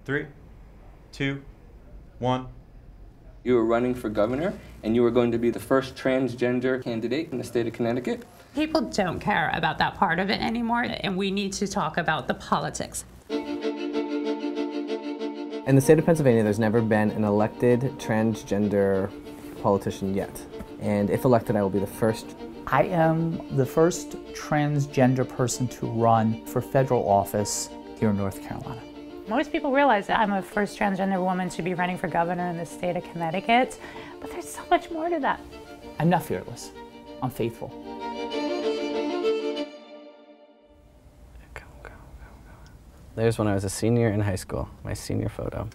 3, 2, 1. You were running for governor, and you were going to be the first transgender candidate in the state of Connecticut. People don't care about that part of it anymore, and we need to talk about the politics. In the state of Pennsylvania, there's never been an elected transgender politician yet. And if elected, I will be the first. I am the first transgender person to run for federal office here in North Carolina. Most people realize that I'm a first transgender woman to be running for governor in the state of Connecticut, but there's so much more to that. I'm not fearless. I'm faithful. There's when I was a senior in high school, my senior photo.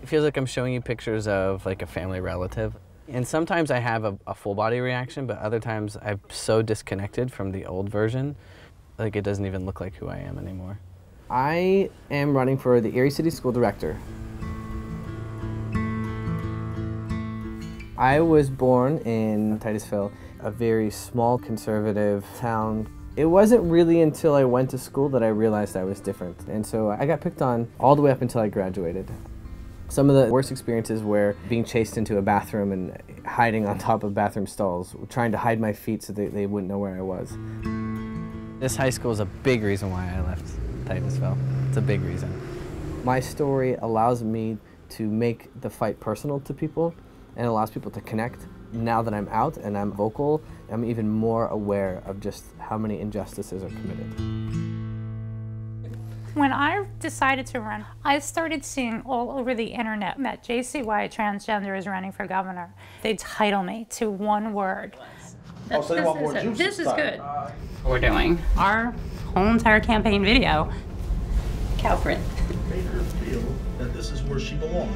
It feels like I'm showing you pictures of like a family relative. And sometimes I have a full body reaction, but other times I'm so disconnected from the old version, like it doesn't even look like who I am anymore. I am running for the Erie City School Director. I was born in Titusville, a very small conservative town. It wasn't really until I went to school that I realized I was different. And so I got picked on all the way up until I graduated. Some of the worst experiences were being chased into a bathroom and hiding on top of bathroom stalls, trying to hide my feet so they wouldn't know where I was. This high school is a big reason why I left Titusville. It's a big reason. My story allows me to make the fight personal to people and allows people to connect. Now that I'm out and I'm vocal, I'm even more aware of just how many injustices are committed. When I decided to run, I started seeing all over the internet that JC White transgender is running for governor. They title me to one word. So they want more juice This is good. We're doing our whole entire campaign video. Cow print. Made her feel that this is where she belonged.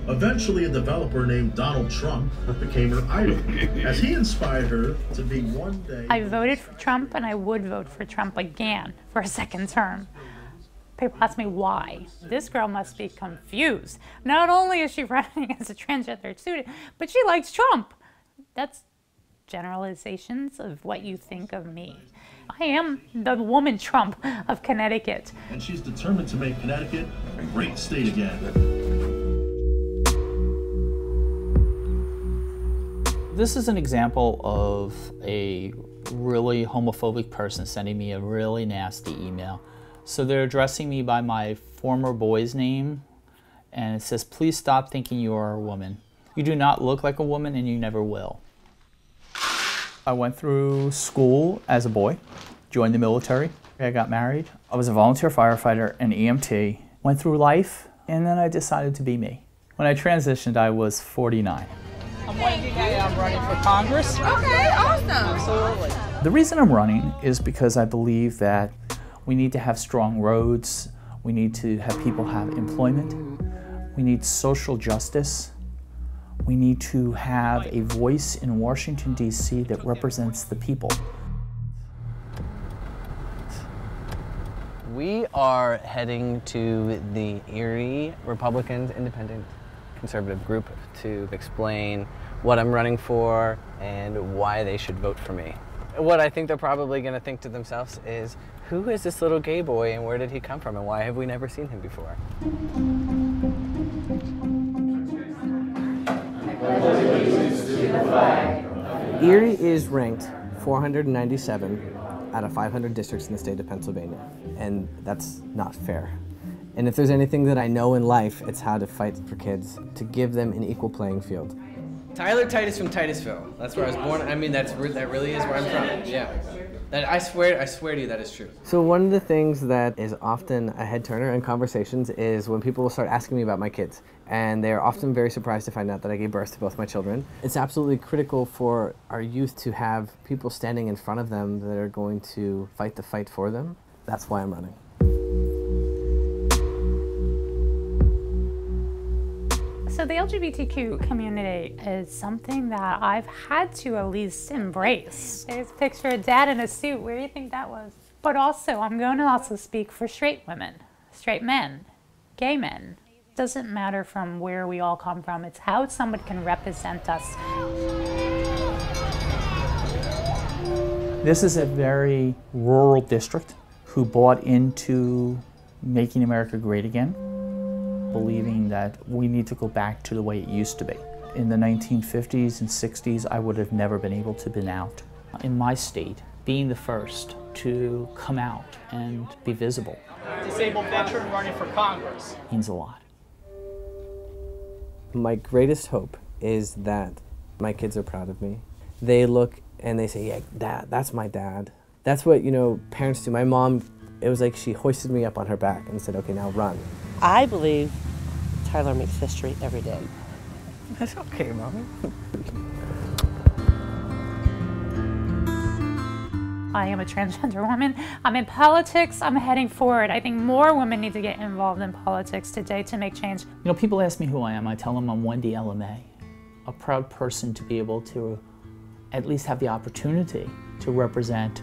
Eventually, a developer named Donald Trump became her idol, as he inspired her to be one day... I voted for Trump, and I would vote for Trump again for a second term. People ask me why. This girl must be confused. Not only is she running as a transgender student, but she likes Trump. That's generalizations of what you think of me. I am the woman Trump of Connecticut. And she's determined to make Connecticut a great state again. This is an example of a really homophobic person sending me a really nasty email. So they're addressing me by my former boy's name, and it says, "Please stop thinking you are a woman. You do not look like a woman and you never will." I went through school as a boy, joined the military, I got married. I was a volunteer firefighter and EMT, went through life, and then I decided to be me. When I transitioned, I was 49. I'm Wendy Day. I'm running for Congress. Okay, awesome. Absolutely. The reason I'm running is because I believe that we need to have strong roads. We need to have people have employment. We need social justice. We need to have a voice in Washington, D.C. that represents the people. We are heading to the Erie Republicans Independent Conservative group to explain what I'm running for and why they should vote for me. What I think they're probably going to think to themselves is, who is this little gay boy and where did he come from and why have we never seen him before? Erie is ranked 497 out of 500 districts in the state of Pennsylvania, and that's not fair. And if there's anything that I know in life, it's how to fight for kids, to give them an equal playing field. Tyler Titus from Titusville. That's where I was born. I mean, that really is where I'm from. Yeah. I swear to you that is true. So one of the things that is often a head turner in conversations is when people will start asking me about my kids. And they are often very surprised to find out that I gave birth to both my children. It's absolutely critical for our youth to have people standing in front of them that are going to fight the fight for them. That's why I'm running. So the LGBTQ community is something that I've had to at least embrace. There's a picture of Dad in a suit. Where do you think that was? But also, I'm going to also speak for straight women, straight men, gay men. It doesn't matter from where we all come from. It's how somebody can represent us. This is a very rural district who bought into making America great again. believing that we need to go back to the way it used to be. In the 1950s and 60s, I would have never been able to have been out. In my state, being the first to come out and be visible Disabled veteran running for Congress. means a lot. My greatest hope is that my kids are proud of me. They look and they say, yeah, that's my dad. That's what, parents do. My mom, it was like she hoisted me up on her back and said, okay, now run. I believe Tyler makes history every day. That's okay, Mommy. I am a transgender woman. I'm in politics. I'm heading forward. I think more women need to get involved in politics today to make change. People ask me who I am. I tell them I'm Wendy LMA, a proud person to be able to at least have the opportunity to represent